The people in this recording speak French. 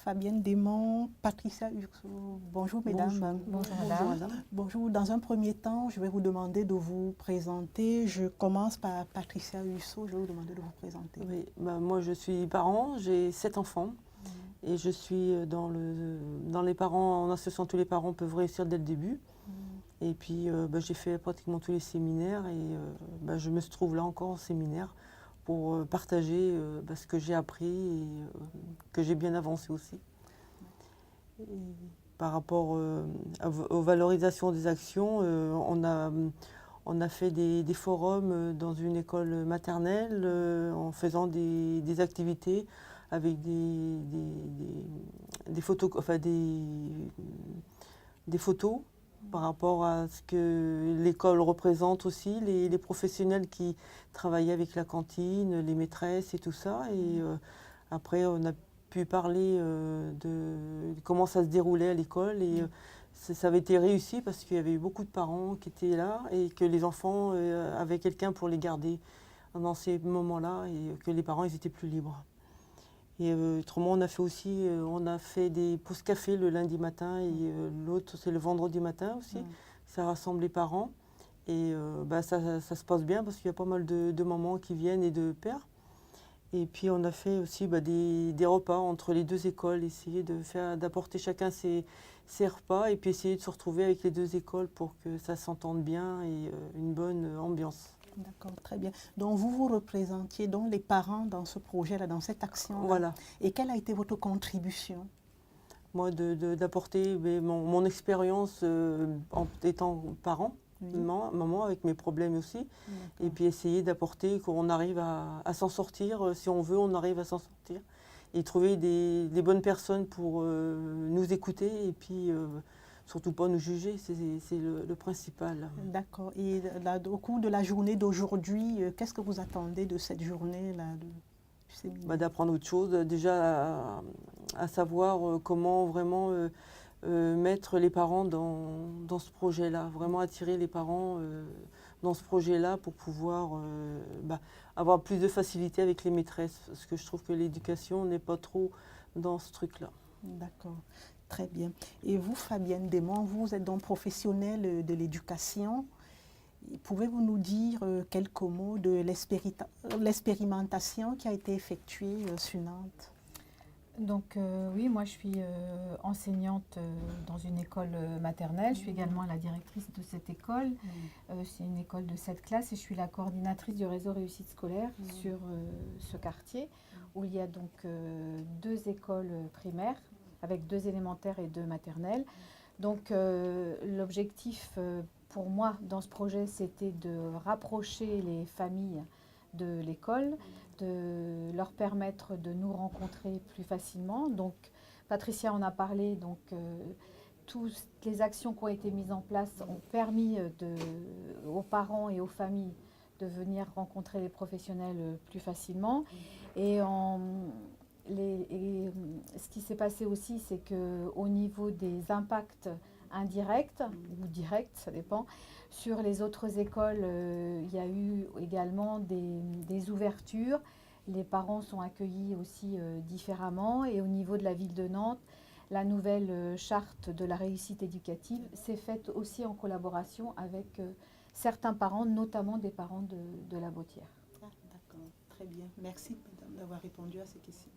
Fabienne Desmonts, Patricia Urso. Bonjour mesdames. Bonjour madame. Bonjour. Dans un premier temps, je vais vous demander de vous présenter. Je commence par Patricia Urso. Je vais vous demander de vous présenter. Oui, moi je suis parent, j'ai 7 enfants et je suis dans les parents, en associant tous les parents peuvent réussir dès le début. Et puis j'ai fait pratiquement tous les séminaires et je me trouve là encore en séminaire pour partager ce que j'ai appris et que j'ai bien avancé aussi. Et par rapport aux valorisations des actions, on a fait des forums dans une école maternelle en faisant des activités avec des photos, des photos par rapport à ce que l'école représente aussi, les professionnels qui travaillaient avec la cantine, les maîtresses et tout ça. Et après, on a pu parler de comment ça se déroulait à l'école. Et ça avait été réussi parce qu'il y avait eu beaucoup de parents qui étaient là et que les enfants avaient quelqu'un pour les garder dans ces moments-là et que les parents ils étaient plus libres. Et autrement, on a fait des pauses café le lundi matin et l'autre, c'est le vendredi matin aussi. Ça rassemble les parents et ça se passe bien parce qu'il y a pas mal de mamans qui viennent et de pères. Et puis, on a fait aussi des repas entre les deux écoles, essayer d'apporter chacun ses repas et puis essayer de se retrouver avec les deux écoles pour que ça s'entende bien et une bonne ambiance. D'accord, très bien. Donc, vous représentiez donc les parents dans ce projet-là, dans cette action-là. Voilà. Et quelle a été votre contribution? Moi, d'apporter mon expérience en étant parent, maman, avec mes problèmes aussi. Et puis essayer d'apporter qu'on arrive à s'en sortir. Si on veut, on arrive à s'en sortir. Et trouver des bonnes personnes pour nous écouter et puis surtout pas nous juger, c'est le principal. D'accord. Et là, au cours de la journée d'aujourd'hui, qu'est-ce que vous attendez de cette journée-là d'apprendre autre chose, déjà à savoir comment vraiment mettre les parents dans ce projet-là, vraiment attirer les parents dans ce projet-là pour pouvoir avoir plus de facilité avec les maîtresses, parce que je trouve que l'éducation n'est pas trop dans ce truc-là. D'accord. Très bien. Et vous, Fabienne Desmonts, vous êtes donc professionnelle de l'éducation. Pouvez-vous nous dire quelques mots de l'expérimentation qui a été effectuée sur Nantes? Donc oui, moi je suis enseignante dans une école maternelle. Je suis également la directrice de cette école. C'est une école de 7 classes et je suis la coordinatrice du réseau réussite scolaire sur ce quartier où il y a donc 2 écoles primaires avec 2 élémentaires et 2 maternelles. Donc l'objectif pour moi dans ce projet, c'était de rapprocher les familles de l'école, de leur permettre de nous rencontrer plus facilement. Donc Patricia en a parlé, donc toutes les actions qui ont été mises en place ont permis aux parents et aux familles de venir rencontrer les professionnels plus facilement. Et ce qui s'est passé aussi, c'est qu'au niveau des impacts indirects ou directs, ça dépend, sur les autres écoles, il y a eu également des ouvertures. Les parents sont accueillis aussi différemment. Et au niveau de la ville de Nantes, la nouvelle charte de la réussite éducative s'est faite aussi en collaboration avec certains parents, notamment des parents de la Bautière. D'accord, très bien. Merci, madame, d'avoir répondu à ces questions.